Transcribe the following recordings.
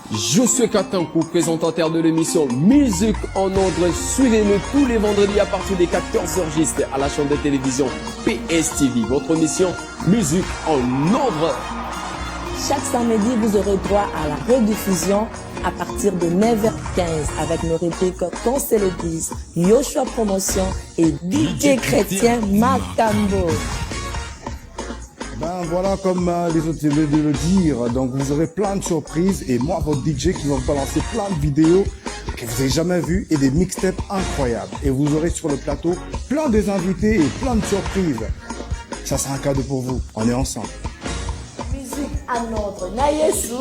Je suis Katankou, présentateur de l'émission Musique en Ordre. Suivez-nous tous les vendredis à partir des 14h juste à la chaîne de télévision PSTV. Votre émission Musique en Ordre. Chaque samedi, vous aurez droit à la rediffusion à partir de 9h15 avec nos répliques Qu'on se le dise, Yoshua Promotion et DJ Chrétien Macambo. Ben voilà, comme les autres viennent de le dire, donc vous aurez plein de surprises et moi, votre DJ, qui va vous balancer plein de vidéos que vous n'avez jamais vues et des mixtapes incroyables. Et vous aurez sur le plateau plein des invités et plein de surprises. Ça sera un cadeau pour vous. On est ensemble. Musique en ordre. Nayesu.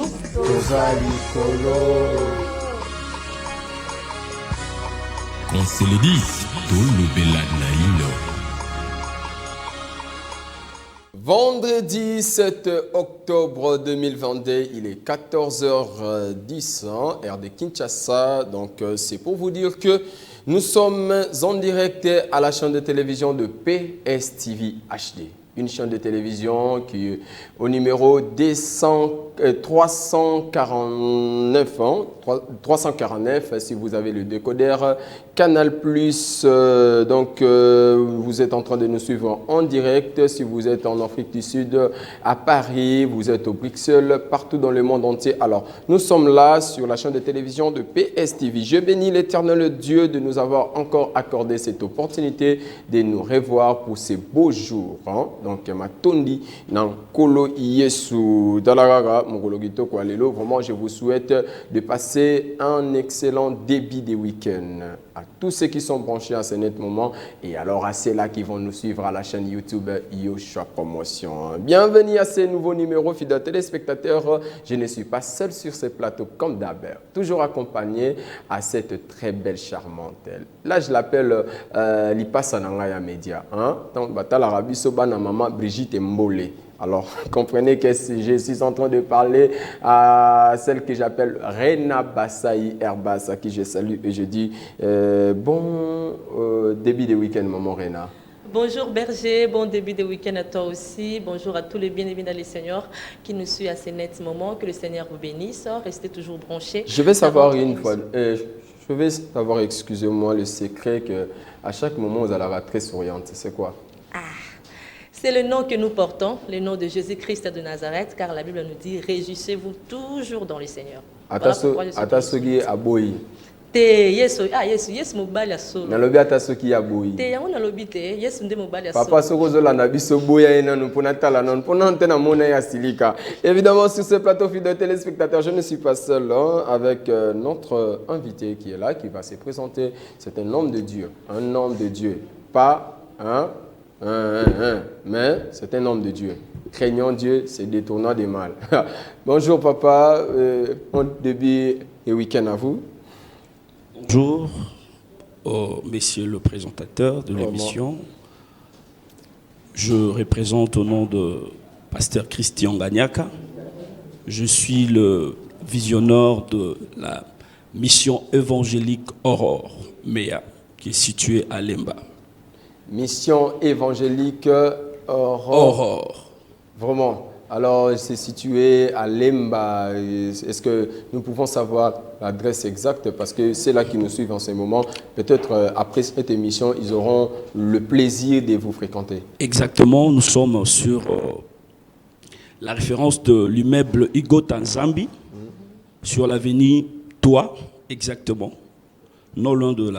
Qu'on se le dise, tout le belad naïno. Vendredi 7 octobre 2022, il est 14h10, heure de Kinshasa. Donc c'est pour vous dire que nous sommes en direct à la chaîne de télévision de PSTV HD. Une chaîne de télévision qui est au numéro 349, 349 si vous avez le décodeur. Canal+, donc vous êtes en train de nous suivre en direct. Si vous êtes en Afrique du Sud, à Paris, vous êtes au Bruxelles, partout dans le monde entier. Alors, nous sommes là sur la chaîne de télévision de PSTV. Je bénis l'Éternel Dieu de nous avoir encore accordé cette opportunité de nous revoir pour ces beaux jours. Donc, Matondi, Nankolo Yesu, Dalaraga, Mongologito Kwalelo. Vraiment, je vous souhaite de passer un excellent début de week-end. À tous ceux qui sont branchés à ce net moment et alors à ceux-là qui vont nous suivre à la chaîne YouTube Yoshua Promotion. Bienvenue à ces nouveaux numéros, fidèles téléspectateurs. Je ne suis pas seul sur ce plateau comme d'habitude, toujours accompagné à cette très belle charmante. Là, je l'appelle Lipasa Nangaya Media. Donc, l'Arabie Sobana Maman Brigitte Mbole. Alors, comprenez que je suis en train de parler à celle que j'appelle Rena Bassaï Herbas, à qui je salue et je dis bon début de week-end, maman Rena. Bonjour Berger, bon début de week-end à toi aussi. Bonjour à tous les bien-aimés dans les seigneurs qui nous suivent à ces nets moments. Que le Seigneur vous bénisse. Restez toujours branchés. Je vais savoir une fois, je vais savoir, excusez-moi, le secret que à chaque moment vous allez avoir très souriante. C'est quoi? C'est le nom que nous portons, le nom de Jésus-Christ de Nazareth, car la Bible nous dit « Réjouissez-vous toujours dans le Seigneur ». Atasogi aboyi. Yesu mobali aso. Nalobi atasoki aboyi. Te yango nalobi te, Yesu nde mobali aso. Papa sokozo la nabiso boya enanu pona tala non pona antena mona ya silika. Évidemment sur ce plateau fidèles téléspectateurs, je ne suis pas seul avec notre invité qui est là, qui va se présenter. C'est un homme de Dieu, pas mais c'est un homme de Dieu. Craignant Dieu, c'est détournant des mal. Bonjour papa, bon début et week-end à vous. Bonjour, monsieur le présentateur de l'émission. Je représente au nom de pasteur Christian Ganyaka. Je suis le visionneur de la mission évangélique Aurore Mea, qui est située à Lemba. Mission évangélique Aurore. Vraiment. Alors, c'est situé à Lemba. Est-ce que nous pouvons savoir l'adresse exacte? Parce que c'est là qui nous suivent en ce moment. Peut-être après cette émission, ils auront le plaisir de vous fréquenter. Exactement. Nous sommes sur la référence de l'immeuble Igo Tanzambi, sur l'avenue Toa, exactement. Non loin de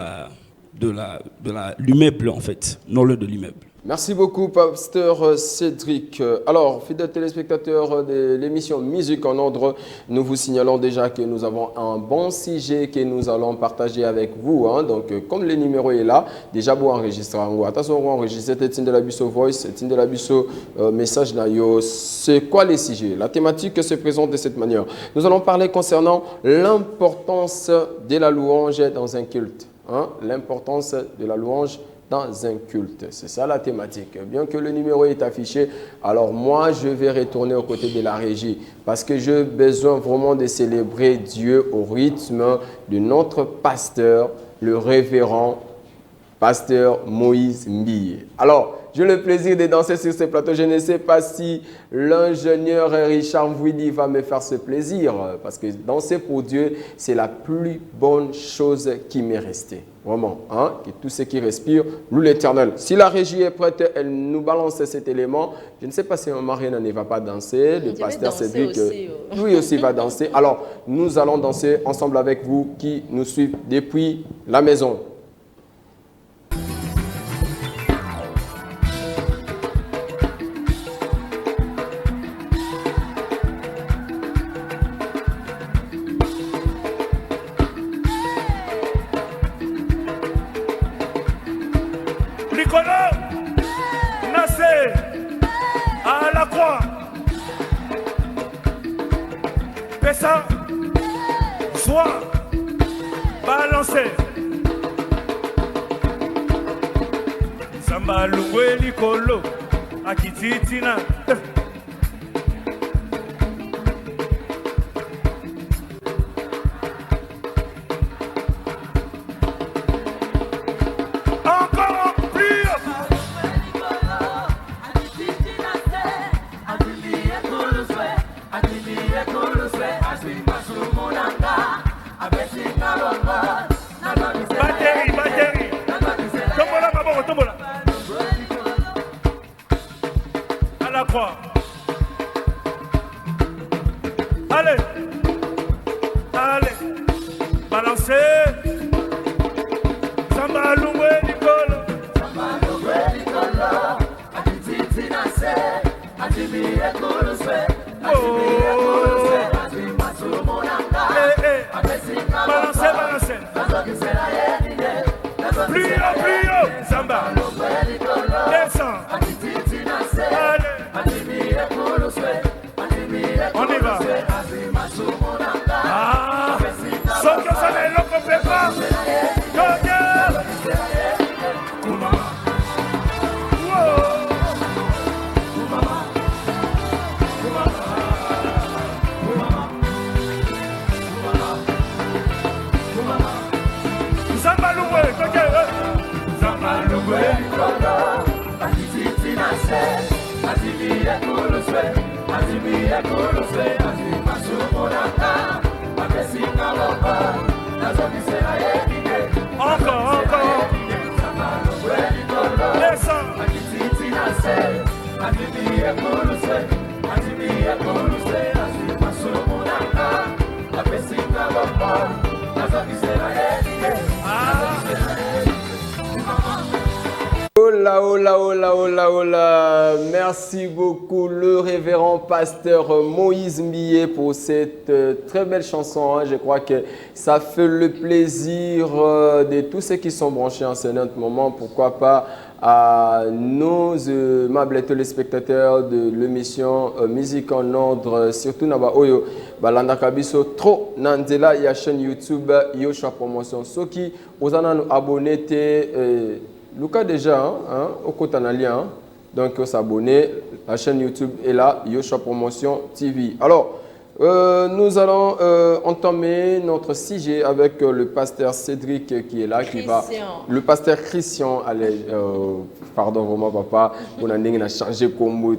l'immeuble, en fait. Non loin de l'immeuble. Merci beaucoup, pasteur Cédric. Alors, fidèles téléspectateurs de l'émission Musique en Ordre, nous vous signalons déjà que nous avons un bon sujet que nous allons partager avec vous. Donc, comme le numéro est là, déjà vous enregistrez. Attention, vous enregistrez Tindelabiso Voice, Tindelabiso Message Nayo. C'est quoi les sujets? La thématique se présente de cette manière. Nous allons parler concernant l'importance de la louange dans un culte. L'importance de la louange dans un culte. C'est ça la thématique. Bien que le numéro est affiché, alors moi, je vais retourner aux côtés de la régie parce que j'ai besoin vraiment de célébrer Dieu au rythme de notre pasteur, le révérend pasteur Moïse Mbille. Alors, j'ai le plaisir de danser sur ce plateau. Je ne sais pas si l'ingénieur Richard Mvouidi va me faire ce plaisir, parce que danser pour Dieu, c'est la plus bonne chose qui m'est restée. Vraiment, hein? Que tout ce qui respire loue l'Éternel. Si la régie est prête, elle nous balance cet élément. Je ne sais pas si Mariana ne va pas danser. Le pasteur Cédric, lui aussi va danser. Alors, nous allons danser ensemble avec vous qui nous suivent depuis la maison. Nicolas, Nassé, à la croix. Pessa, sois, balancé. Samba Loué Nicolo, Akititina. Allez, allez, balancez. Samba Loué Nicolo. Samba Loué Nicolo. Atiti Nassé. Atimi Ekuluse. Atimi Ekuluse. Atimi Masumonanga. Balancez, balancez. Plus haut, Samba. Descends. Allez. On y va. Ah, sauf que ça n'est l'autre fait pas. Encore. Descends. Oh là. Merci beaucoup le révérend pasteur Moïse Millet pour cette très belle chanson. Hein. Je crois que ça fait le plaisir de tous ceux qui sont branchés en ce moment. Pourquoi pas à nos aimables téléspectateurs de l'émission Musique en ordre, surtout Naba Oyo, Balanda Kabiso, trop Nandela, il y a chaîne YouTube Yoshua Promotion. Ceux qui vous en abonné, Lucas déjà, hein, au côté lien, donc s'abonner, la chaîne YouTube est là, Yoshua Promotion TV. Alors, nous allons entamer notre sujet avec le pasteur Cédric qui est là, le pasteur Christian, allez, pardon vraiment papa, on a changé comme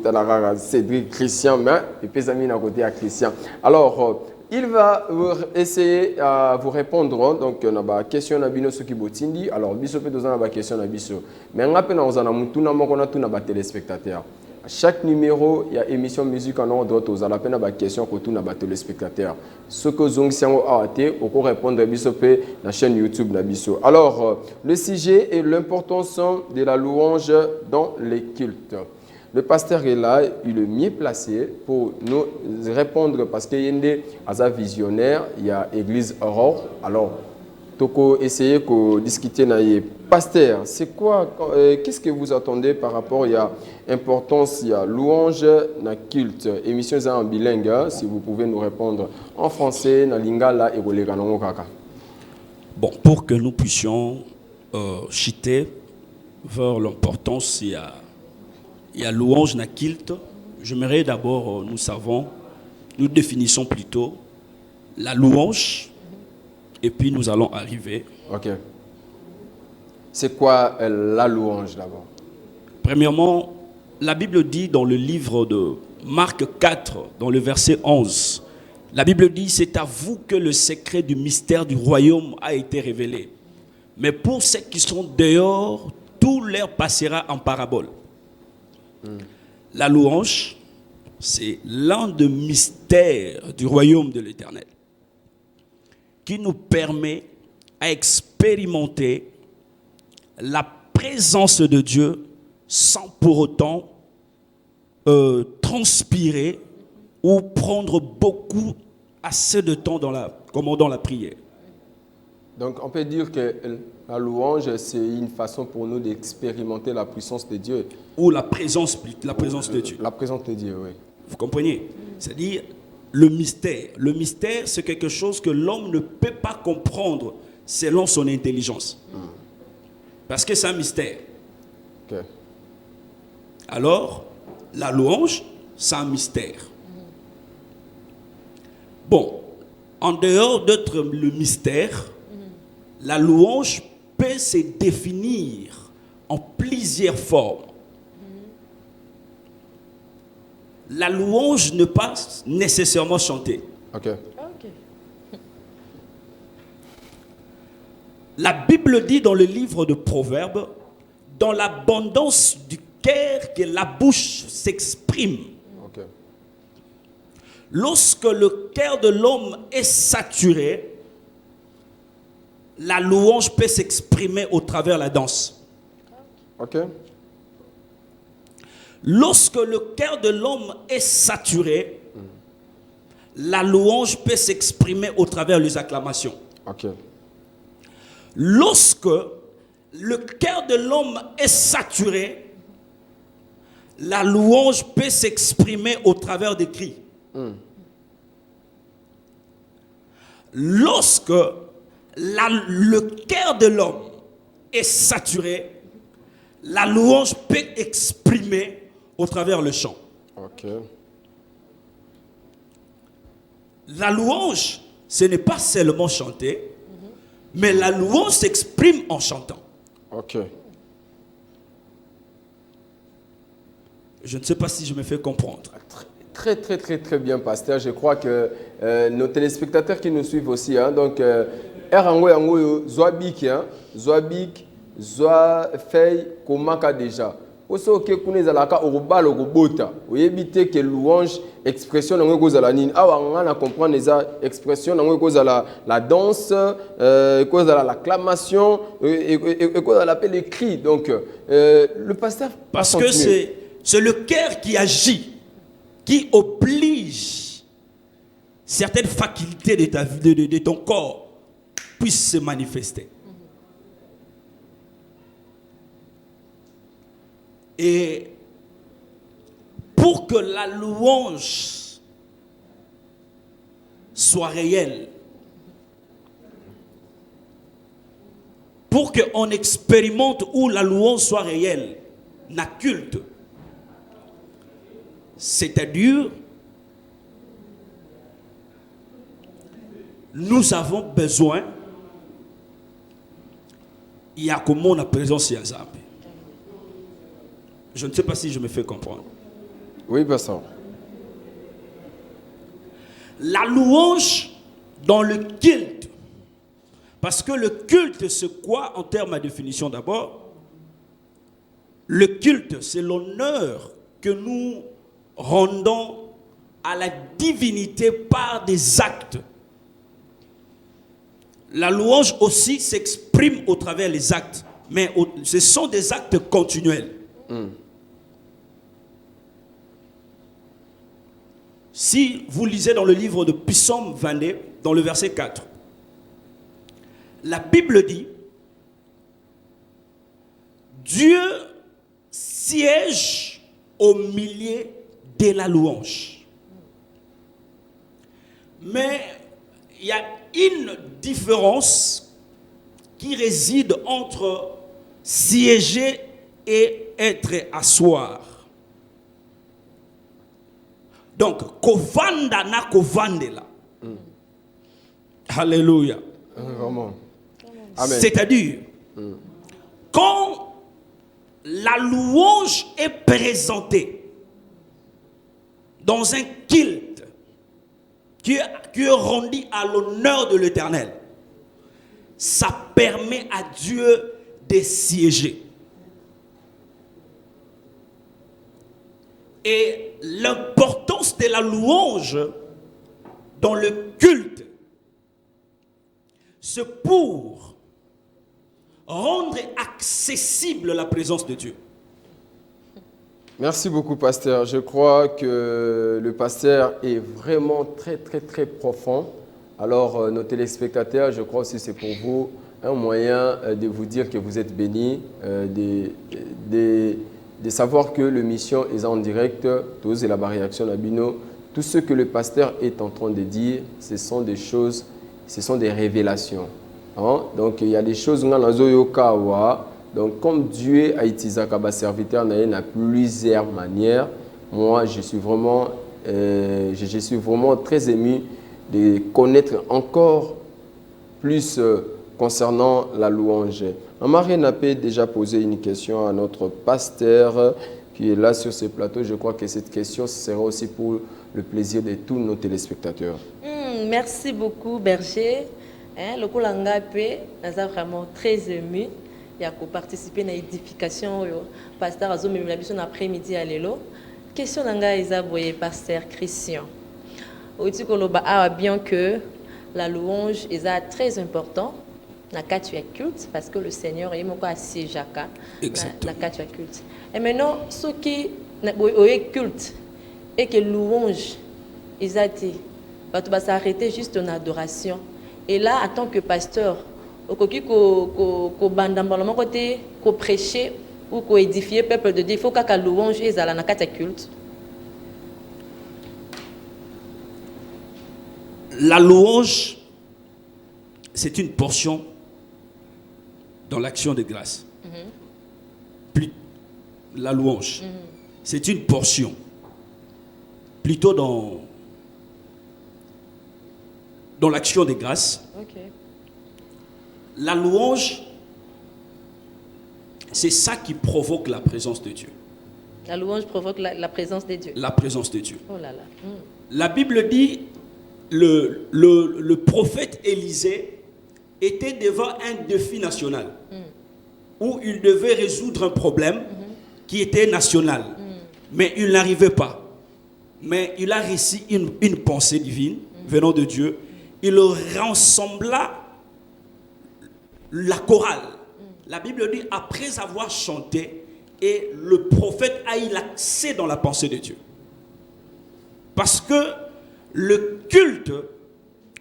Cédric Christian, mais et puis amis à côté à Christian. Alors, il va essayer à vous répondre. Donc, on a une question à Bino Sokibotindi. Alors, Biso peut donner une question à Biso. Mais on a un téléspectateur. À chaque numéro, il y a émission musique en ordre. Vous avez une question pour tous les téléspectateurs. Ce que vous avez vous pouvez répondre à Biso sur la chaîne YouTube. Alors, le sujet est l'importance de la louange dans les cultes. Le pasteur est là, il est mieux placé pour nous répondre parce qu'il y a des visionnaires, il y a l'église Aurore. Alors, Toko essayer de discuter avec pasteur. C'est quoi, qu'est-ce que vous attendez par rapport à l'importance, il y a louange dans le culte. Émission en bilingue, hein, si vous pouvez nous répondre en français, dans lingala et Bon, pour que nous puissions chuter vers l'importance, il y a louange na kilt. J'aimerais d'abord, nous définissons plutôt la louange et puis nous allons arriver. Ok. C'est quoi la louange d'abord? Premièrement, la Bible dit dans le livre de Marc 4, dans le verset 11, la Bible dit, c'est à vous que le secret du mystère du royaume a été révélé. Mais pour ceux qui sont dehors, tout leur passera en parabole. La louange, c'est l'un des mystères du royaume de l'Éternel qui nous permet à expérimenter la présence de Dieu sans pour autant transpirer ou prendre assez de temps dans la prière. Donc, on peut dire que la louange, c'est une façon pour nous d'expérimenter la puissance de Dieu. Ou la présence de Dieu. La présence de Dieu, oui. Vous comprenez? C'est-à-dire le mystère. Le mystère, c'est quelque chose que l'homme ne peut pas comprendre selon son intelligence. Parce que c'est un mystère. Okay. Alors, la louange, c'est un mystère. Bon, en dehors d'être le mystère, la louange peut se définir en plusieurs formes. La louange n'est pas nécessairement chantée. Okay. La Bible dit dans le livre de Proverbes, dans l'abondance du cœur que la bouche s'exprime. Okay. Lorsque le cœur de l'homme est saturé, la louange peut s'exprimer au travers de la danse. Okay. Lorsque le cœur de l'homme est saturé, la louange peut s'exprimer au travers des acclamations. Okay. Lorsque le cœur de l'homme est saturé, la louange peut s'exprimer au travers des cris. Lorsque le cœur de l'homme est saturé, la louange peut exprimer au travers le chant. Okay. La louange, ce n'est pas seulement chanter, mais la louange s'exprime en chantant. Ok. Je ne sais pas si je me fais comprendre. Très, très, très, très bien, pasteur. Je crois que nos téléspectateurs qui nous suivent aussi, hein, donc, Zoabik, Zoa Fei, Komaka déjà. Aussi, ok, connaît alaka orobal orobota. Vous évitez que louange, expression n'en cause à la nine. Ah, on a comprendre les expressions n'en cause à la danse, cause à l'acclamation, et cause à l'appel des cris. Donc, le pasteur. Parce que c'est le cœur qui agit, qui oblige certaines facultés de ton corps puissent se manifester. Et pour que la louange soit réelle, pour qu'on expérimente où la louange soit réelle, la culte, c'est-à-dire, nous avons besoin, il y a comment la présence Yazab. Je ne sais pas si je me fais comprendre. Oui, pasteur. La louange dans le culte. Parce que le culte, c'est quoi en termes de définition d'abord? Le culte, c'est l'honneur que nous rendons à la divinité par des actes. La louange aussi s'exprime au travers des actes. Mais ce sont des actes continuels. Si vous lisez dans le livre de Psaume 22, dans le verset 4, la Bible dit, Dieu siège au milieu de la louange. Mais il y a une différence qui réside entre siéger et être asseoir. Donc, kovanda na kovandela. Alléluia. Vraiment. Amen. C'est-à-dire, quand la louange est présentée dans un culte qui est rendu à l'honneur de l'Éternel, ça permet à Dieu de siéger. Et l'importance de la louange dans le culte, c'est pour rendre accessible la présence de Dieu. Merci beaucoup, pasteur. Je crois que le pasteur est vraiment très profond. Alors, nos téléspectateurs, je crois aussi que c'est pour vous un moyen de vous dire que vous êtes bénis, de savoir que l'émission est en direct, tous et la réaction d'Abino. Tout ce que le pasteur est en train de dire, ce sont des choses, ce sont des révélations. Hein? Donc, il y a des choses dans la Zoyokawa. Donc, comme Dieu a utilisé un serviteur dans plusieurs manières, moi, je suis vraiment très ému de connaître encore plus concernant la louange. Marie Napé a déjà posé une question à notre pasteur qui est là sur ce plateau. Je crois que cette question sera aussi pour le plaisir de tous nos téléspectateurs. Merci beaucoup, Berger. Le Kolanga P, nous sommes vraiment très émus. Il y a participé à l'édification du pasteur Azom Mimilabison après-midi à l'élo. Question d'Anga Isaboye, pasteur Christian. Bien que la louange est très important dans le culte parce que le Seigneur est mon assez Jacques. Exactement. Dans le culte. Et maintenant, ceux qui ont culte et que louange ils été, va s'arrêter juste en adoration. Et là, en tant que pasteur, ko prêcher ou ko édifier peuple de Dieu, il faut que la louange soit dans le culte. La louange, c'est une portion dans l'action de grâce. La louange, c'est une portion plutôt dans l'action de grâce. Okay. La louange, c'est ça qui provoque la présence de Dieu. La louange provoque la présence de Dieu. La présence de Dieu. Oh là là. La Bible dit, le prophète Élisée était devant un défi national où il devait résoudre un problème qui était national. Mais il n'arrivait pas. Mais il a reçu une pensée divine venant de Dieu. Il rassembla la chorale. La Bible dit, après avoir chanté, et le prophète a eu l'accès dans la pensée de Dieu. Parce que le culte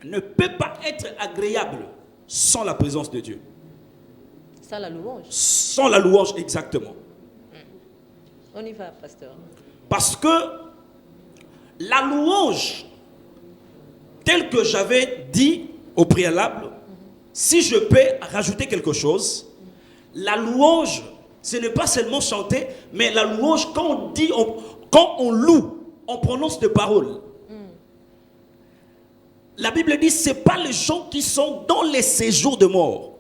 ne peut pas être agréable sans la présence de Dieu. Sans la louange. Sans la louange, exactement. On y va, pasteur. Parce que la louange, telle que j'avais dit au préalable, si je peux rajouter quelque chose, la louange, ce n'est pas seulement chanter, mais la louange, quand on loue, on prononce des paroles. La Bible dit, ce n'est pas les gens qui sont dans les séjours de mort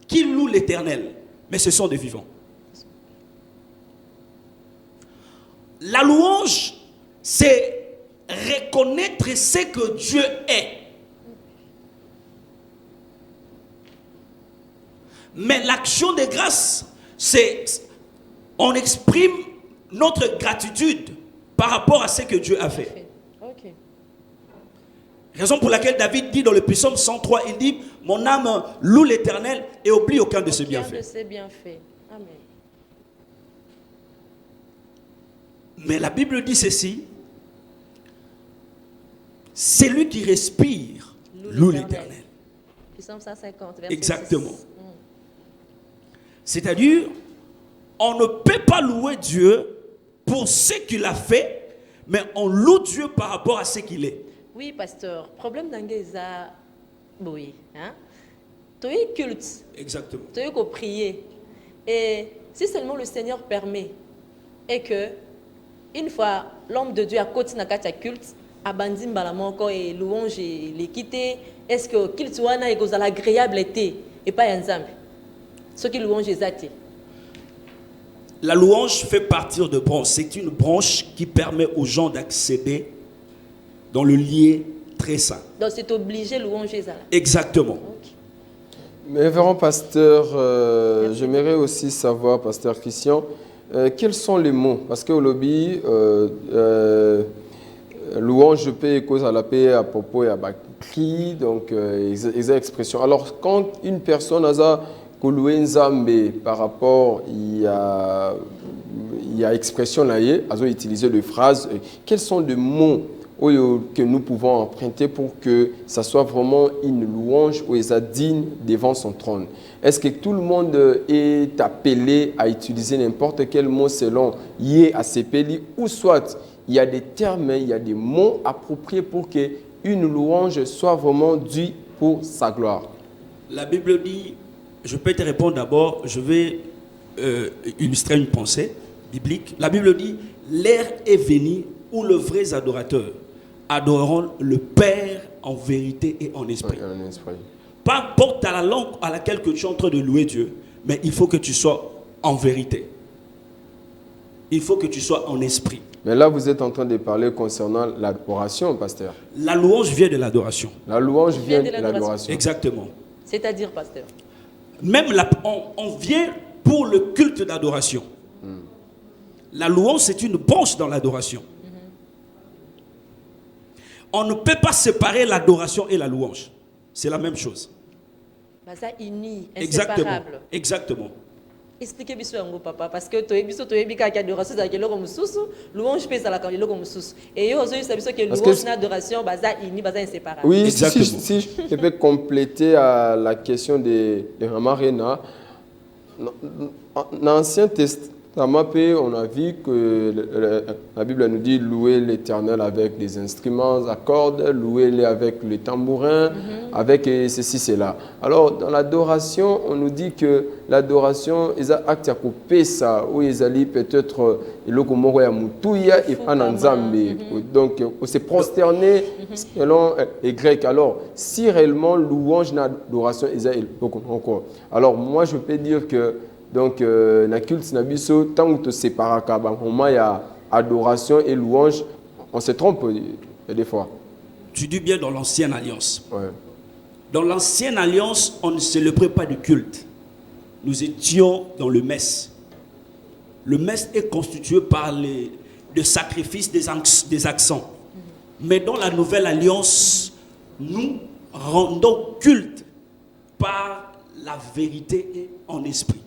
qui louent l'Éternel, mais ce sont des vivants. La louange, c'est reconnaître ce que Dieu est. Mais l'action de grâce, c'est on exprime notre gratitude par rapport à ce que Dieu a fait. Okay. Raison pour laquelle David dit dans le psaume 103, il dit, mon âme loue l'Éternel et oublie aucun de ses bienfaits. Amen. Mais la Bible dit ceci, c'est lui qui respire loue l'Éternel. Psaume 150, verset Exactement. 6. C'est-à-dire, on ne peut pas louer Dieu pour ce qu'il a fait, mais on loue Dieu par rapport à ce qu'il est. Oui, pasteur. Problème d'Angeza, oui. Tu es culte. Exactement. Tu es prier. Et si seulement le Seigneur permet, et que, une fois l'homme de Dieu a continué à culte, abandonné balamoko et louange et les quitter, est-ce que culte wana est agréable été et pas ensemble? Ce qui louange est La louange fait partir de branche. C'est une branche qui permet aux gens d'accéder dans le lieu très saint. Donc c'est obligé louange ça. Exactement. Ok. Mais révérend pasteur, j'aimerais aussi savoir, pasteur Christian, quels sont les mots? Parce que au lobby, louange paix cause à la paix à propos et à bakri, donc les expressions. Alors quand une personne a ça par rapport il y a expression là, a utilisé des phrases, quels sont les mots que nous pouvons emprunter pour que ça soit vraiment une louange ou est digne devant son trône? Est-ce que tout le monde est appelé à utiliser n'importe quel mot selon yé à ses pays, ou soit il y a des termes, il y a des mots appropriés pour que une louange soit vraiment due pour sa gloire? La Bible dit, je peux te répondre d'abord, je vais illustrer une pensée biblique. La Bible dit, l'heure est venue où les vrais adorateurs adoreront le Père en vérité et en esprit. Oui, en esprit. Peu importe la langue à laquelle que tu es en train de louer Dieu, mais il faut que tu sois en vérité. Il faut que tu sois en esprit. Mais là, vous êtes en train de parler concernant l'adoration, pasteur. La louange vient de l'adoration. La louange vient de l'adoration. Exactement. C'est-à-dire, pasteur? Même on vient pour le culte d'adoration. La louange, c'est une branche dans l'adoration. On ne peut pas séparer l'adoration et la louange. C'est la même chose. Ça uni, Exactement. inséparable. Exactement. Expliquez-moi ça, papa, parce que tu es adoration, c'est comme sous, louange peut ça comme sous. Et yo aussi ça que louange et adoration, ça uni, ça inséparable. Oui, exactement. Si je peux compléter à la question de Ramarena, dans l'Ancien Testament, on a vu que la Bible nous dit louer l'Éternel avec des instruments à cordes, louer-le avec le tambourin, avec ceci, cela. Alors, dans l'adoration, on nous dit que l'adoration, ils ont acte à couper ça, ou ils allaient peut-être le komoro ya mutuya et pas nzambe. Donc, on s'est prosterné selon les Grecs. Alors, si réellement louange d'adoration, ils ont encore. Alors, moi, je peux dire que donc, na culte na biso, tant que tu sépares il y a adoration et louange, on se trompe des fois. Tu dis bien dans l'ancienne alliance. Ouais. Dans l'ancienne alliance, on ne célébrait pas de culte. Nous étions dans le mess. Le mess est constitué par des sacrifices, des accents. Mais dans la nouvelle alliance, nous rendons culte par la vérité et en esprit.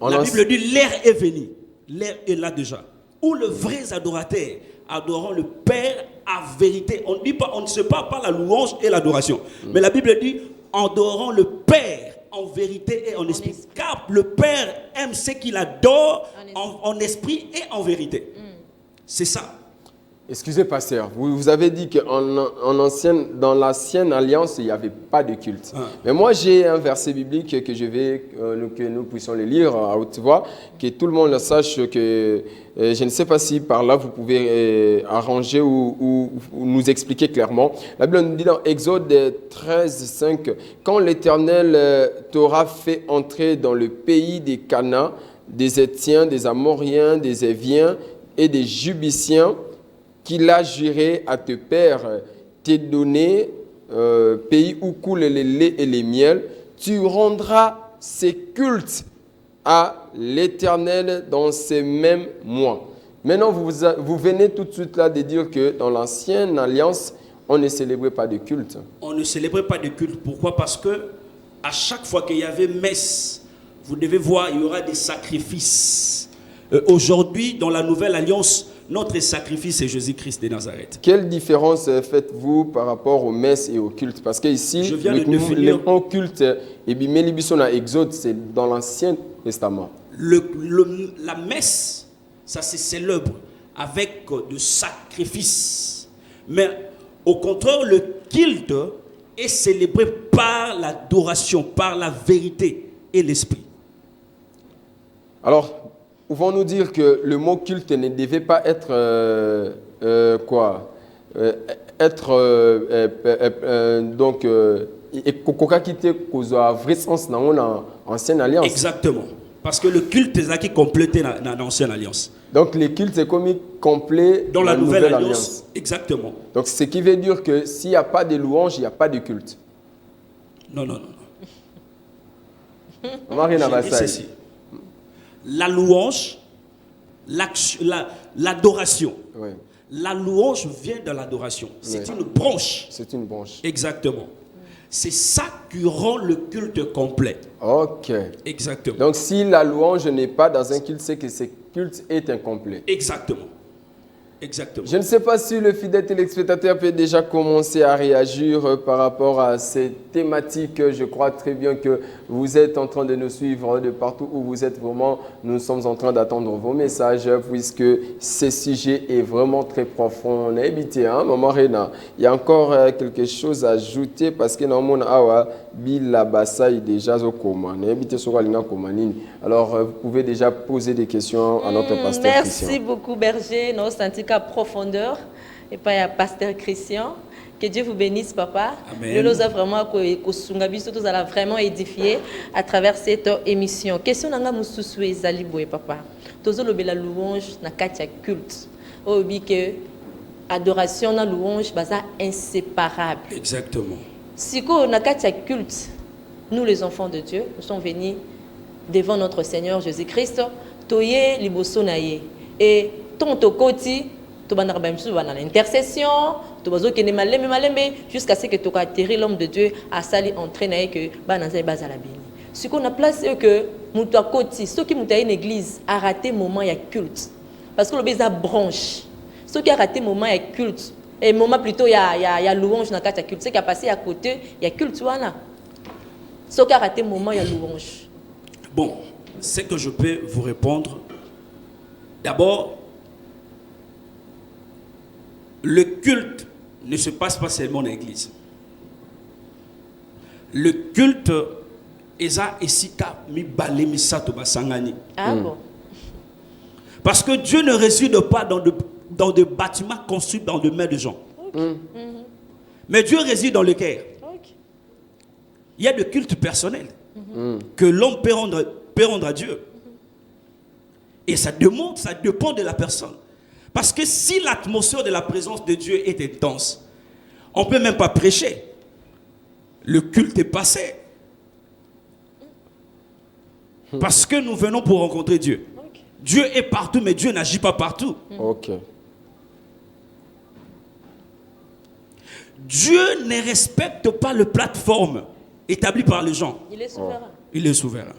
La Bible dit l'heure est venue, l'heure est là déjà, où les vrais adorateurs adoreront le Père à vérité. On ne se parle pas la louange et l'adoration, mais la Bible dit adoreront le Père en vérité et en esprit. Car le Père aime ceux qu'il adore en esprit et en vérité. C'est ça. Excusez, pasteur, vous avez dit que dans l'ancienne alliance, il n'y avait pas de culte. Mais moi, j'ai un verset biblique que je veux que nous puissions le lire à haute voix, que tout le monde le sache, que je ne sais pas si par là vous pouvez arranger ou nous expliquer clairement. La Bible nous dit dans Exode 13, 5, « Quand l'Éternel t'aura fait entrer dans le pays des Canaans, des Hétiens, des Amoriens, des Éviens et des Jubiciens, qu'il a juré à tes pères, t'es donné, pays où coulent les laits et les miels, tu rendras ces cultes à l'Éternel dans ces mêmes mois. » Maintenant, vous venez tout de suite là de dire que dans l'ancienne alliance, on ne célébrait pas de culte. On ne célébrait pas de culte. Pourquoi? Parce que à chaque fois qu'il y avait messe, vous devez voir, il y aura des sacrifices. Aujourd'hui, dans la nouvelle alliance, notre sacrifice est Jésus-Christ de Nazareth. Quelle différence faites-vous par rapport aux messes et au culte? Parce qu'ici, le culte, et bien Exode, c'est dans l'Ancien Testament. La messe, ça se célèbre avec de sacrifices. Mais au contraire, le culte est célébré par l'adoration, par la vérité et l'esprit. Alors, pouvons-nous dire que le mot culte ne devait pas être ancienne alliance? Exactement. Parce que le culte est qui complété dans l'ancienne alliance. Donc les cultes, c'est comme complet Dans la nouvelle alliance. Exactement. Donc ce qui veut dire que s'il n'y a pas de louange, il n'y a pas de culte. Non. Marina J'ai dit ceci. La louange, l'adoration. Oui. La louange vient de l'adoration. C'est Oui. une branche. C'est une branche. Exactement. C'est ça qui rend le culte complet. Ok. Exactement. Donc si la louange n'est pas dans un culte, c'est que ce culte est incomplet. Exactement. Exactement. Je ne sais pas si le fidèle téléspectateur peut déjà commencer à réagir par rapport à ces thématiques. Je crois très bien que vous êtes en train de nous suivre de partout où vous êtes vraiment. Nous sommes en train d'attendre vos messages puisque ce sujet est vraiment très profond. On a évité, hein, Maman Rena. Il y a encore quelque chose à ajouter parce que dans mon awa, Bila Bassaï déjà au coma. On a évité sur la Komanini. Alors, vous pouvez déjà poser des questions à notre pasteur Christian. Merci beaucoup, Berger. Nous senti qu'à profondeur et pas à pasteur Christian. Que Dieu vous bénisse, papa. Amen. Dieu nous a vraiment vraiment édifié à travers cette émission. Question nanga mususu ezali boye, papa. Tozo lobela louange na katia culte. Obi que adoration na louange baza inséparable. Exactement. Siko na katia culte, nous les enfants de Dieu, nous sommes venus devant notre Seigneur Jésus-Christ, toye liboso na ye. Et ton tokoti, to banaka bamsu bana l'intercession, to bazo kene malembe jusqu'à ce que to atterri l'homme de Dieu a sali entrer na ye que bana za bazala béni. Ce qu'on a placé que mutu akoti, ceux qui mutu une église a raté moment ya culte. Parce que le beza branche. Ceux qui a raté moment ya culte et moment plutôt il y a louange na kati ya culte, c'est qui a passé à côté, il y a culte wana. Ceux qui a raté moment il y a louange. Bon, c'est que je peux vous répondre. D'abord, le culte ne se passe pas seulement dans l'église. Le culte eza esika mi balé mi sato basangani. Ah bon. Parce que Dieu ne réside pas dans des bâtiments construits dans des mains de gens. Okay. Mais Dieu réside dans le cœur. Okay. Il y a de culte personnel que l'homme peut rendre à Dieu. Et ça dépend de la personne. Parce que si l'atmosphère de la présence de Dieu est intense, on ne peut même pas prêcher. Le culte est passé. Parce que nous venons pour rencontrer Dieu. Okay. Dieu est partout, mais Dieu n'agit pas partout. Ok. Dieu ne respecte pas le plateforme établi par les gens. Il est souverain. Il est souverain.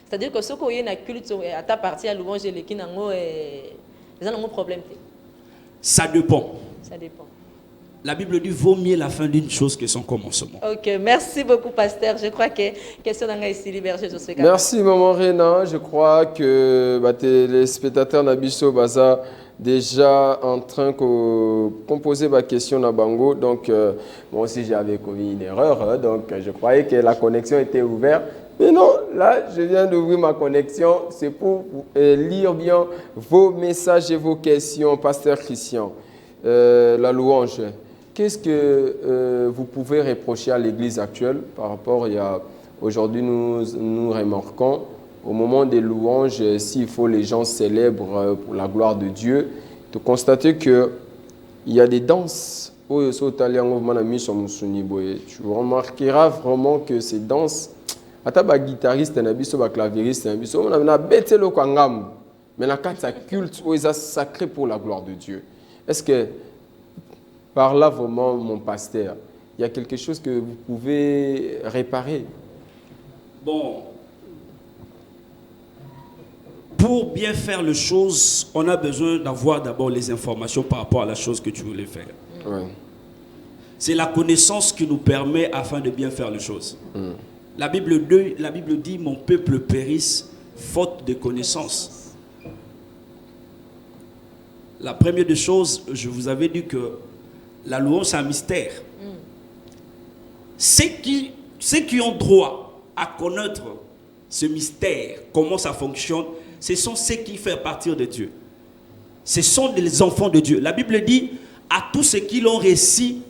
C'est-à-dire que ceux qui ont un culte à ta partie à louange et qui n'ont pas problème. Ça dépend. Ça dépend. La Bible dit vaut mieux la fin d'une chose que son commencement. Ok, merci beaucoup, pasteur. Je crois que question d'anga ici libérée, je suis. Merci, Maman Rena. Je crois que les spectateurs Nabiso Baza déjà en train de composer ma question à Bango. Donc, moi aussi, j'avais commis une erreur. Hein, donc, je croyais que la connexion était ouverte. Mais non, là, je viens d'ouvrir ma connexion. C'est pour lire bien vos messages et vos questions, pasteur Christian. La louange. Qu'est-ce que vous pouvez reprocher à l'Église actuelle par rapport à aujourd'hui, nous remarquons au moment des louanges, s'il faut les gens célèbrent pour la gloire de Dieu, de constater qu'il y a des danses. Tu remarqueras vraiment que ces danses, ata guitariste, clavieriste, mais la carte culte est sacré pour la gloire de Dieu. Est-ce que par là vraiment, mon pasteur, il y a quelque chose que vous pouvez réparer? Bon, pour bien faire les choses, on a besoin d'avoir d'abord les informations par rapport à la chose que tu voulais faire. Ouais. C'est la connaissance qui nous permet afin de bien faire les choses. La Bible dit, mon peuple périsse faute de connaissance. La première des choses, je vous avais dit que la louange, c'est un mystère. Ceux qui ont droit à connaître ce mystère, comment ça fonctionne, ce sont ceux qui font partir de Dieu. Ce sont les enfants de Dieu. La Bible dit, à tous ceux qui l'ont réussi,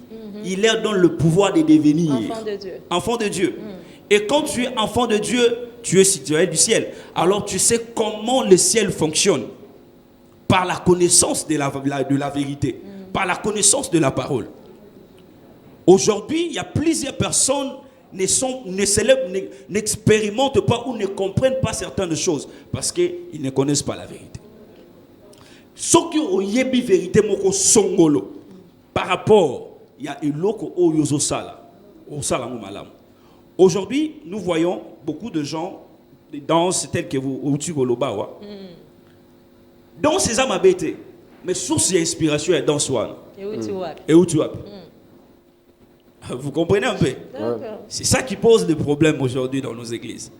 il leur donne le pouvoir de devenir Enfant de Dieu. enfant de Dieu. Et quand tu es enfant de Dieu, tu es citoyen du ciel. Alors tu sais comment le ciel fonctionne. Par la connaissance de la vérité. Par la connaissance de la parole. Aujourd'hui, il y a plusieurs personnes n'expérimentent pas ou ne comprennent pas certaines choses. Parce qu'ils ne connaissent pas la vérité. Ce qui est la vérité, par rapport, il y a une loko oyozo sala. Aujourd'hui, nous voyons beaucoup de gens dansent telles que vous au Tugolobawa. Dans ces âmes abêtées, mais source d'inspiration est dans soi. Et où tu as. Vous comprenez un peu? C'est ça qui pose des problèmes aujourd'hui dans nos églises.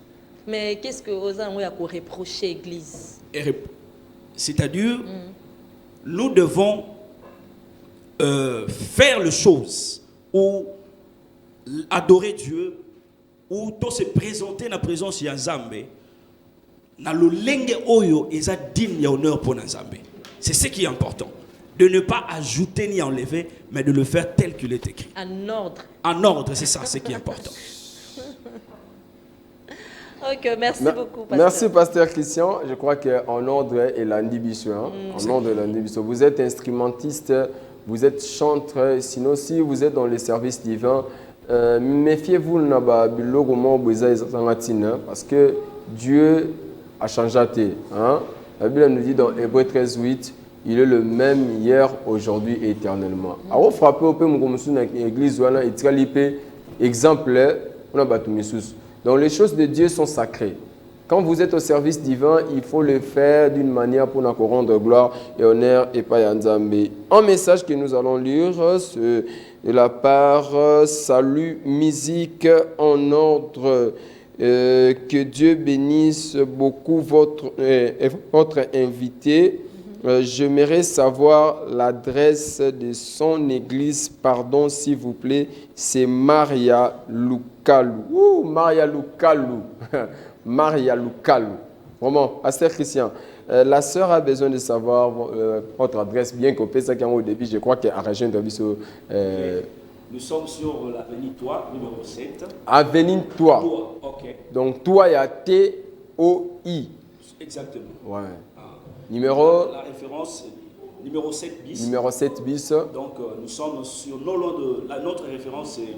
Mais qu'est-ce que vous avez reproché l'église? C'est-à-dire, nous devons faire les choses ou adorer Dieu ou se présenter dans la présence de Nzambe dans le lenge oyo et ça digne et honneur pour Nzambe. C'est ce qui est important. De ne pas ajouter ni enlever, mais de le faire tel qu'il est écrit. En ordre. En ordre, c'est ça, ce qui est important. Ok, merci beaucoup, pasteur. Merci, pasteur Christian. Je crois qu'en ordre est l'indivision. En ordre est l'indivision. Vous êtes instrumentiste, vous êtes chanteur. Sinon, si vous êtes dans les services divins, méfiez-vous parce que Dieu a changé. La Bible nous dit dans Hébreux 13:8, il est le même hier, aujourd'hui et éternellement. Alors, frappez au peu l'église, exemple, donc les choses de Dieu sont sacrées. Quand vous êtes au service divin, il faut le faire d'une manière pour nous rendre gloire et honneur et pas Nzambe. Un message que nous allons lire, c'est de la part Salut Musique en ordre. Que Dieu bénisse beaucoup votre invité. J'aimerais savoir l'adresse de son église. Pardon, s'il vous plaît. C'est Maria Lukalu. Maria Lukalu. Maria Lukalu. Vraiment, pasteur Christian. La sœur a besoin de savoir votre adresse. Bien qu'au au début, je crois qu'elle a rejoint nous sommes sur l'avenue Toi, numéro 7. Avenue Toi. Ok. Donc, Toi, il y a T-O-I. Exactement. Ouais. Numéro. La référence, numéro 7 bis. Numéro 7 bis. Donc, nous sommes sur notre référence, c'est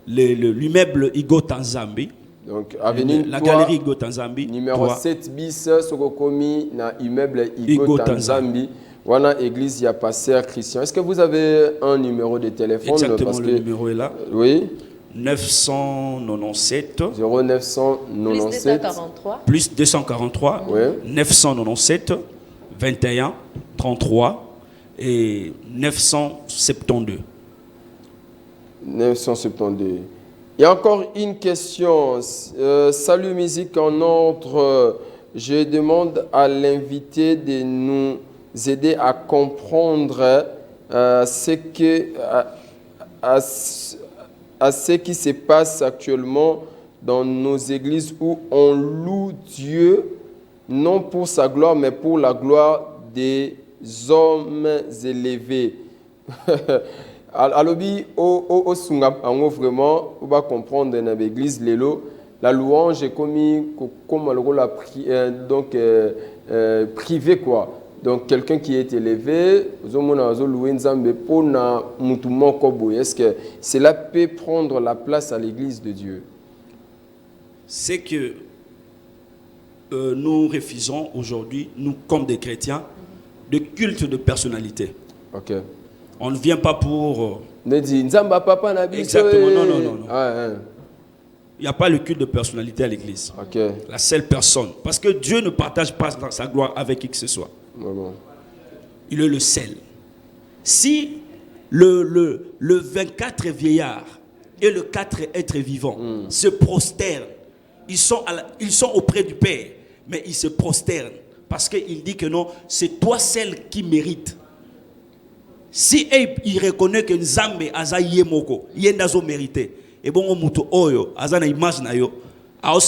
l'immeuble Igo Tanzambi. Donc, avenue la galerie Igo Tanzambi. Numéro 7 bis, Sokokomi, na immeuble Igo Tanzambi. Voilà, église, il y a pasteur Christian. Est-ce que vous avez un numéro de téléphone? Exactement, le numéro est là. Oui. 997. 0997. Plus 243. Oui. 997. 21. 33. Et 972. 972. Il y a encore une question. Salut Musique en ordre. Je demande à l'invité de nous aider à comprendre ce qui se passe actuellement dans nos églises où on loue Dieu, non pour sa gloire, mais pour la gloire des hommes élevés. Alobi, au Sungap, vraiment, on va comprendre dans l'église, la louange est comme la privée, quoi. Donc, quelqu'un qui est élevé, est-ce que cela peut prendre la place à l'église de Dieu? C'est que nous refusons aujourd'hui, nous comme des chrétiens, de culte de personnalité. Ok. On ne vient pas pour... Exactement, non. Il n'y a pas le culte de personnalité à l'église. Okay. La seule personne. Parce que Dieu ne partage pas sa gloire avec qui que ce soit. Bon. Il est le seul. Si le 24 vieillards et le 4 êtres vivants se prosternent, ils sont auprès du Père, mais ils se prosternent. Parce qu'il dit que non, c'est toi seul qui mérite. Si il reconnaît que Nzambe aza yemoko, yendazo mérité, et bon muto oyo aza na image na yo, a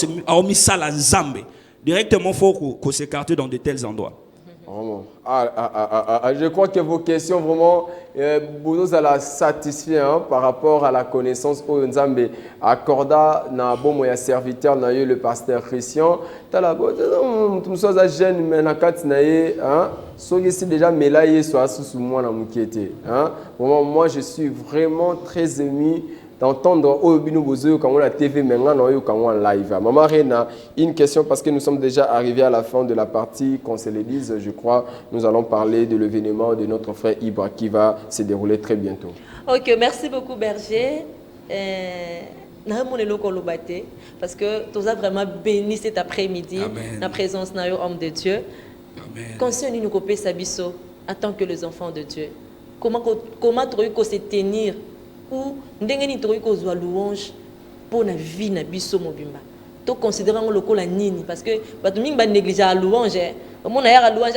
misala Nzambe. Directement faut qu'on s'écarte dans de tels endroits. Vraiment. Je crois que vos questions, vraiment, vous allez satisfaire par rapport à la connaissance que Nzambe accorda na bon ya serviteur na le pasteur Christian. Tala tout ça jeune mais na kat na ye hein so ici déjà melaye so sous moi na mukete hein. Vraiment moi je suis vraiment très ému d'entendre Obino Bozo quand on la TV maintenant quand on live. Maman Rena, une question parce que nous sommes déjà arrivés à la fin de la partie qu'on se le dise, je crois. Nous allons parler de l'événement de notre frère Ibra qui va se dérouler très bientôt. Ok, merci beaucoup Berger. Parce que tu as vraiment béni cet après-midi la présence d'un homme de Dieu. Concernant nous copier Sabiso en tant que les enfants de Dieu. Comment tu peux se tenir ou ndengeni troiko kozwa louange pour la vie na biso mobimba to considérant le la nini parce que bato mingi ba négliger la louange mon na ya louange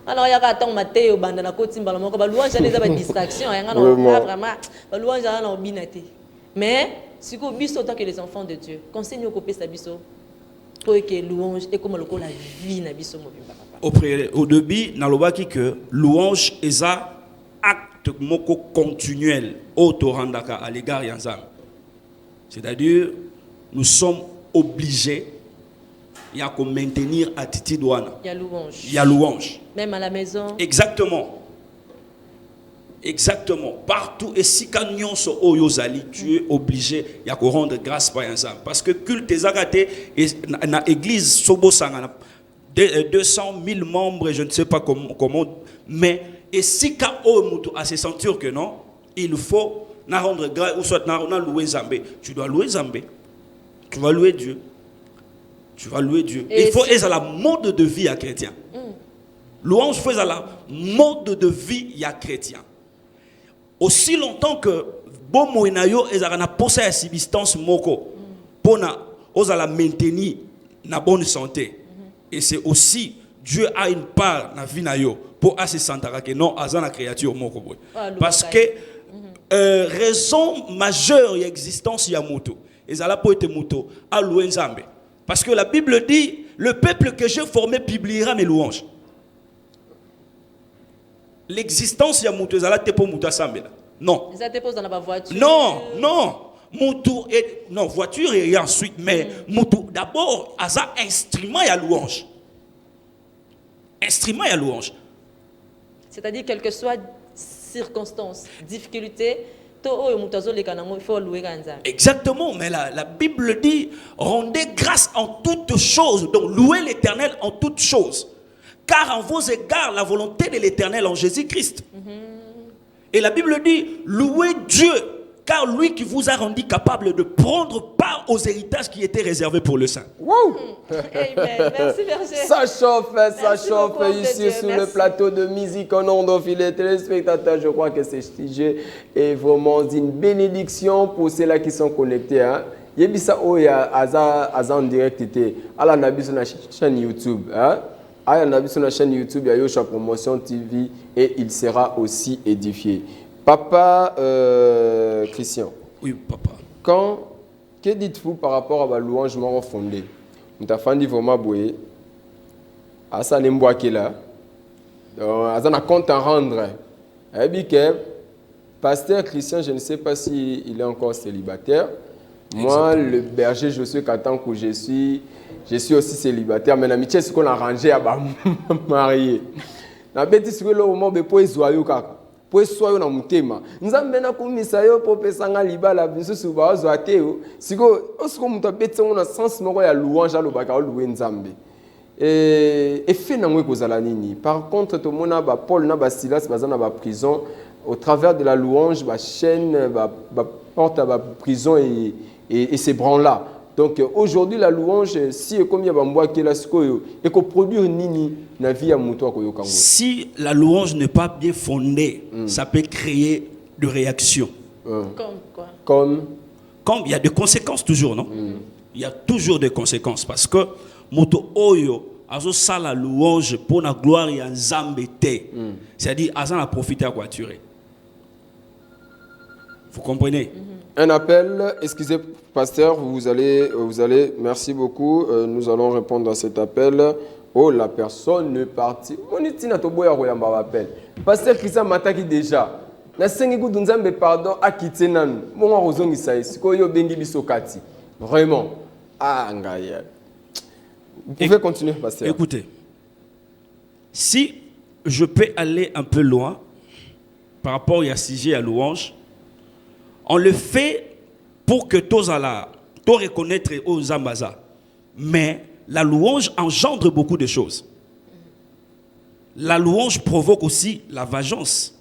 alors ya ka tant mateo banda na kotimba moko ba louange les ba distraction ya ngana vraiment ba louange na obinate mais siko biso tant que les enfants de Dieu conseille nous copier sa biso pour que louange et comme le la vie na biso mobimba au début na lobaki que louange eza acte moko continuel autorandaka à l'égard yanzam. C'est-à-dire nous sommes obligés de maintenir attitude wana. Il y a louange. Il y a louange. Même à la maison. Exactement. Exactement. Partout et si kanyon so oyozali, tu es obligé de rendre grâce par yanzam parce que culte ezakate na église sobo sanga 200 000 membres, je ne sais pas comment mais et si à se sentir que non, il faut rendre grâce ou soit louer Zambé. Tu dois louer Zambé. Tu vas louer Dieu. Tu vas louer Dieu. Et il faut être à la mode de vie à chrétien. Louange fait à la mode de vie à chrétien. Aussi longtemps que bon moinayo est à la possède à subsistance moko pour la maintenir na bonne santé. Et c'est aussi Dieu a une part dans la vie nayo pour se sentir que non azana la créature moko boy parce que raison majeure de l'existence ya moto et ça là pour être moto à louer Nzambe parce que la Bible dit le peuple que j'ai formé publiera mes louanges. L'existence ya moto ça là te pour moto Sambe non ça te pose dans la voiture non moto et non voiture et ensuite mais moto d'abord asa instrument ya louange. Instrument et à louange. C'est-à-dire, quelle que soit circonstance, difficulté, il faut louer. Exactement, mais la Bible dit rendez grâce en toutes choses, donc louez l'Éternel en toutes choses, car en vos égards la volonté de l'Éternel en Jésus-Christ. Et la Bible dit louez Dieu, car lui qui vous a rendu capable de prendre part aux héritages qui étaient réservés pour le saint. Wow. Amen. Merci Berger. Ça chauffe ici sur le plateau de musique au nom de les téléspectateurs. Je crois que ce sujet est vraiment une bénédiction pour ceux-là qui sont connectés. Il y a en direct à la nabi sur la chaîne YouTube. À la nabi sur la chaîne YouTube, il y a Yoshua Promotion TV et il sera aussi édifié. Papa Christian. Oui, papa. Que dites-vous par rapport à la louange mort fondée? Nous avons dit vraiment boué. À ça, les mois qui là. À ça, on a compte à rendre. Et bien que pasteur Christian, je ne sais pas s'il est encore célibataire. Moi, le berger, je suis qu'en tant que je suis aussi célibataire. Mais l'amitié, c'est qu'on a arrangé à marier. La bêtise, c'est que le moment où il joyeux pour soyons na mutema nzambe na kumisa yo po pesanga libala biso suba ozwate siko osiko muto betsengo na sens moko ya louange alobaka louer nzambe et fait nangwe kozala nini. Par contre to mona ba Paul na ba Silas bazana ba prison au travers de la louange ba chaîne ba porte à ba prison et ces branles là. Donc aujourd'hui la louange si comme ya bamboa kela sikoyo et ko produire nini na vie ya muto ko yokango. Si la louange n'est pas bien fondée, ça peut créer de réactions. Comme quoi? Comme il y a des conséquences toujours, non? Il y a toujours des conséquences parce que moto oyo azo sa la louange pour la gloire ya Nzambe te. C'est-à-dire azan a profité à voiturer. Vous comprenez? Un appel, excusez pasteur, vous allez, merci beaucoup, nous allons répondre à cet appel. Oh, la personne ne partit. On est tina to boya koyamba appel. Pasteur Christian mataki déjà. Na sengi ku dunzambe pardon akite nanu. Mon rozongi sai siko yo bengi biso kati. Vraiment. Ah ngaya. Vous pouvez continuer, pasteur. Écoutez. Si je peux aller un peu loin par rapport à sujet à louange, on le fait pour que tous reconnaître aux ambaza. Mais la louange engendre beaucoup de choses. La louange provoque aussi la vengeance.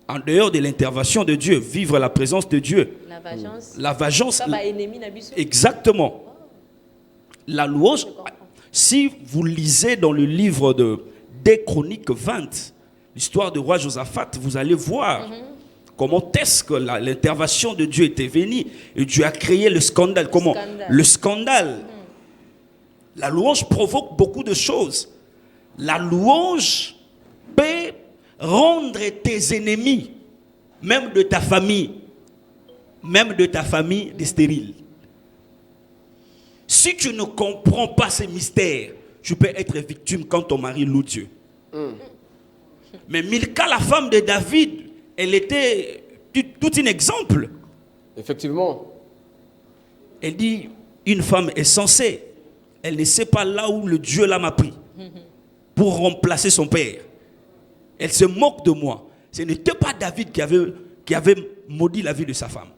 En dehors de l'intervention de Dieu, vivre la présence de Dieu. La vengeance. Exactement. La louange, si vous lisez dans le livre des Chroniques 20, l'histoire du roi Josaphat, vous allez voir comment est-ce que l'intervention de Dieu était venue et Dieu a créé le scandale. Comment? Le scandale. La louange provoque beaucoup de choses. La louange peut rendre tes ennemis, même de ta famille, des stériles. Si tu ne comprends pas ces mystères, tu peux être victime quand ton mari loue Dieu. Mais Milka, la femme de David, elle était tout un exemple. Effectivement. Elle dit, une femme est censée. Elle ne sait pas là où le Dieu là m'a pris pour remplacer son père. Elle se moque de moi. Ce n'était pas David qui avait maudit la vie de sa femme.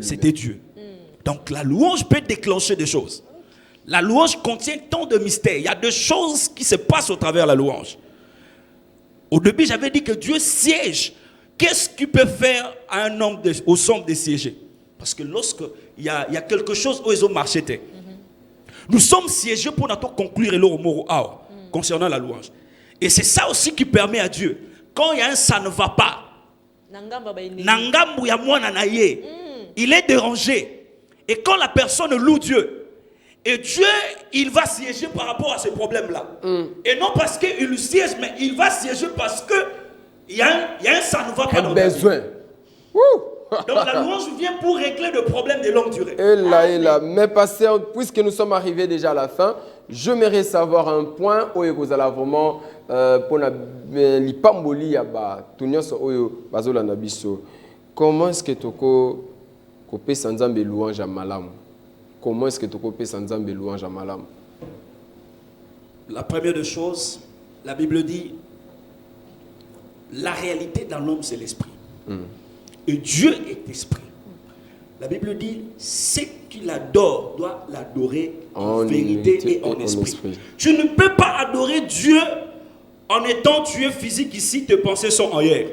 C'était Dieu. Donc la louange peut déclencher des choses. La louange contient tant de mystères. Il y a des choses qui se passent au travers de la louange. Au début, j'avais dit que Dieu siège. Qu'est-ce qu'il peut faire à un homme au sommet de siéger? Parce que lorsqu'il y a quelque chose où ils ont marché, nous sommes siégés pour conclure le mot concernant la louange. Et c'est ça aussi qui permet à Dieu, quand il y a un ça ne va pas, il est dérangé. Et quand la personne loue Dieu, et Dieu, il va siéger par rapport à ce problème-là. Et non parce qu'il siège, mais il va siéger parce qu'il y a un ça ne va pas dans besoin. Donc la louange vient pour régler le problème de longue durée. Et là. Mais pasteur, puisque nous sommes arrivés déjà à la fin, j'aimerais savoir un point où vous allez vraiment pour l'ipamboli yaba tunyoso oyo bazola na biso. Comment est-ce que toko kopé sanzambe louange à malam? Comment est-ce que toko kopé sanzambe louange à malam? La première des choses, la Bible dit la réalité dans l'homme c'est l'esprit. Et Dieu est esprit. La Bible dit, ce qu'il adore doit l'adorer en vérité et en esprit. Tu ne peux pas adorer Dieu en étant Dieu physique ici, tes pensées sont ailleurs.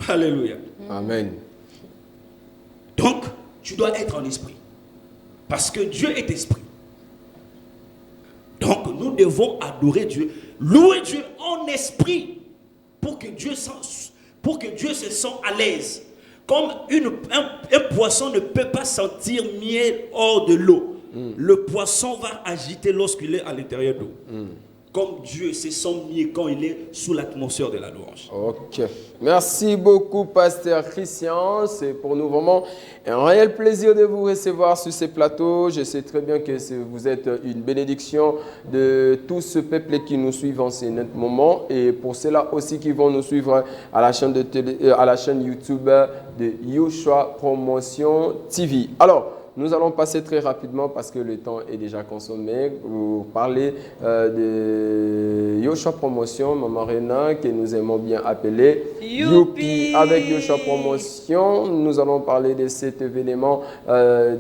Alléluia. Amen. Donc, tu dois être en esprit. Parce que Dieu est esprit. Donc, nous devons adorer Dieu, louer Dieu en esprit pour que Dieu se sente à l'aise. Comme un poisson ne peut pas sentir miel hors de l'eau. Le poisson va agiter lorsqu'il est à l'intérieur d'eau. Comme Dieu se sent mieux quand il est sous l'atmosphère de la louange. Ok. Merci beaucoup, pasteur Christian. C'est pour nous vraiment un réel plaisir de vous recevoir sur ces plateaux. Je sais très bien que vous êtes une bénédiction de tout ce peuple qui nous suit en ce moment. Et pour ceux-là aussi qui vont nous suivre à la chaîne, à la chaîne YouTube de Yoshua Promotion TV. Alors, nous allons passer très rapidement parce que le temps est déjà consommé. Vous parlez de Yoshua Promotion, Maman Rena, que nous aimons bien appeler Youpi. Avec Yoshua Promotion, nous allons parler de cet événement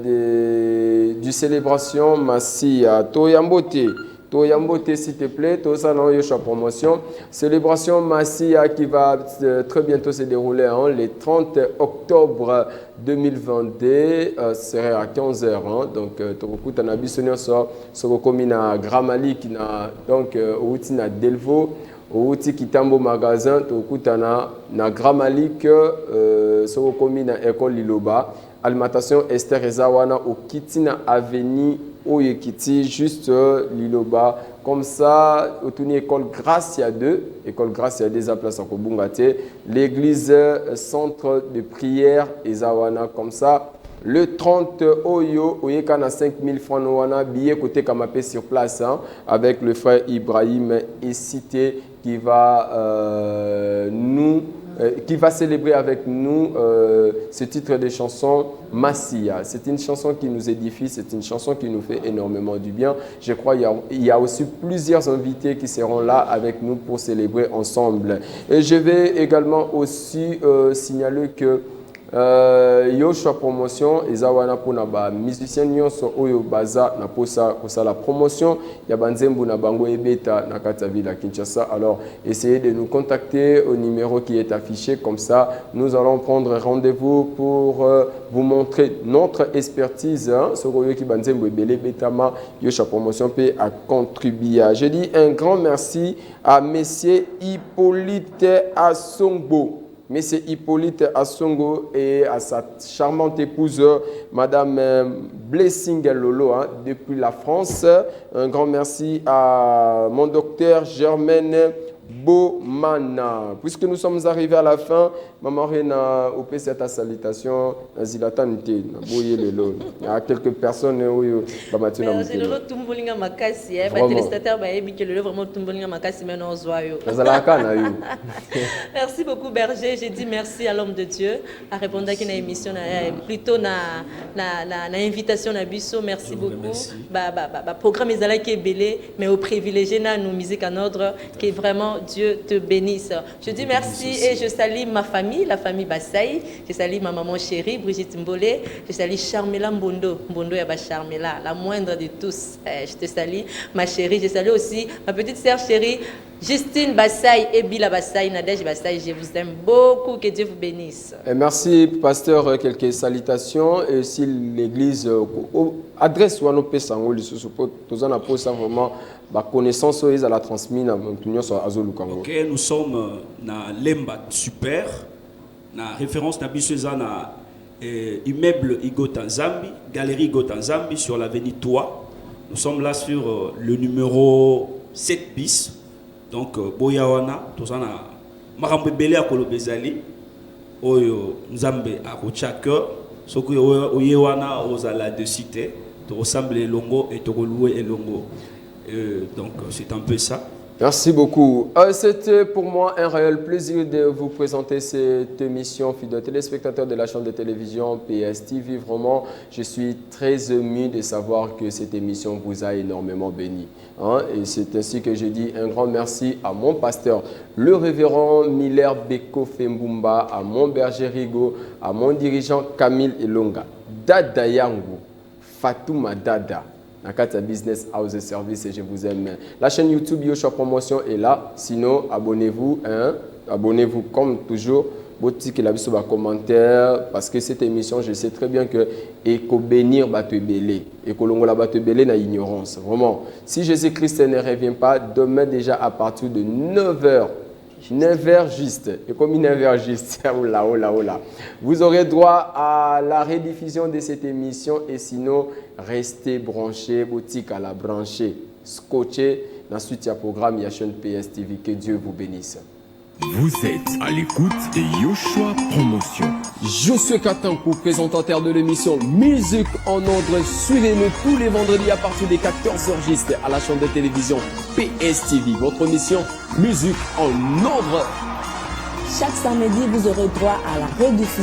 du célébration Massia Toyambote. Toyambote, s'il te plaît, tout ça dans Yoshua Promotion. Célébration Massia qui va très bientôt se dérouler le 30 octobre 2022, serait à 15h. Donc, tu as bisonné sur le Gramali, donc, outi na Delvaux, outi Kitambo magasin, tu na Gramali, sur le école Liloba. Alimentation Esther Ezawana au Kitina Avenue Oyekiti, juste Liloba. Comme ça, au tourné école Gracia 2, école Gracia 2 à place en Kobungate, l'église centre de prière Ezawana. Comme ça, Le 30 Oyo, Oyekana 5000 francs Noana, billet côté Kamapé sur place, hein, avec le frère Ibrahim Essité qui va qui va célébrer avec nous ce titre de chanson Massia. C'est une chanson qui nous édifie, c'est une chanson qui nous fait énormément du bien. Je crois qu'il y a aussi plusieurs invités qui seront là avec nous pour célébrer ensemble. Et je vais également aussi signaler que Yoshua promotion ezawana pona ba musicien nyonso oyo baza na posa la promotion ya banzembo na bango ebeta na kati ya ville à Kinshasa. Alors essayez de nous contacter au numéro qui est affiché, comme ça nous allons prendre rendez-vous pour vous montrer notre expertise, hein, sur oyo ki banzembo ebele betama Yoshua promotion peut à contribuer. Je dis un grand merci à monsieur Hippolyte Assongo. Monsieur Hippolyte Assongo et à sa charmante épouse, Madame Blessing Lolo, hein, depuis la France. Un grand merci à mon docteur Germaine Bomana. Puisque nous sommes arrivés à la fin, Maman Rena, au PC cette salutation, Zilatanite, il y a quelques personnes qui ont battu la musique. Merci beaucoup, Berger. J'ai dit merci à l'homme de Dieu. À répondre à une émission, plutôt na invitation à Bisso. Merci beaucoup. Programme est belé, mais au privilégié, nous musique en ordre, qui vraiment Dieu te bénisse. Je dis merci et je salue ma famille, la famille Bassaï. Je salue ma maman chérie, Brigitte Mbolé. Je salue Charmela Mbondo. Mbondo Yaba Charmela, la moindre de tous. Je te salue, ma chérie. Je salue aussi ma petite sœur chérie, Justine Bassaï et Bila Bassaï, Nadège Bassaï. Je vous aime beaucoup. Que Dieu vous bénisse. Et merci, pasteur. Quelques salutations. Et si l'église adresse ou à nos personnes, nous avons vraiment la connaissance à la transmise à Azolu Kango. Ok, nous sommes na Lemba Super, na référence na Bisseza na immeuble Igota Zambi, galerie Igota Zambi sur l'avenue Toa. Nous sommes là sur le numéro 7 bis. Donc Boyawana, tout ça na Marambe Belé à Kolobezali, Oyo Nzambe à Rochaka, Soko Oyewana Ozala de cité, tu ressembles les longo et tu relouer les longo. Donc c'est un peu ça. Merci beaucoup. C'était pour moi un réel plaisir de vous présenter cette émission, fidèles téléspectateurs de la chaîne de télévision PSTV. Vraiment, je suis très ému de savoir que cette émission vous a énormément béni. Hein? Et c'est ainsi que je dis un grand merci à mon pasteur, le révérend Miller Beko Fembumba, à mon berger Rigo, à mon dirigeant Camille Elonga, Dada Yangu, Fatouma Dada. Nakata Business House Service et je vous aime. La chaîne YouTube Yoshua Promotion est là. Sinon, abonnez-vous. Hein? Abonnez-vous comme toujours. Boutique et la sur les commentaires. Parce que cette émission, je sais très bien que Eko bénir Bato Belé. Eko Longola Bato Belé na ignorance. Vraiment. Si Jésus-Christ ne revient pas, demain déjà à partir de 9h. 9h juste. Et comme 9h juste, oula, oula, oula. Vous aurez droit à la rediffusion de cette émission et sinon, restez branchés, boutique à la brancher, scotché. Ensuite, il y a programme, il y a chaîne PSTV. Que Dieu vous bénisse. Vous êtes à l'écoute de Yoshua Promotion. Josué Katankou, présentateur de l'émission Musique en Ordre. Suivez-nous tous les vendredis à partir des 14h juste à la chaîne de télévision PSTV. Votre émission Musique en Ordre. Chaque samedi, vous aurez droit à la rediffusion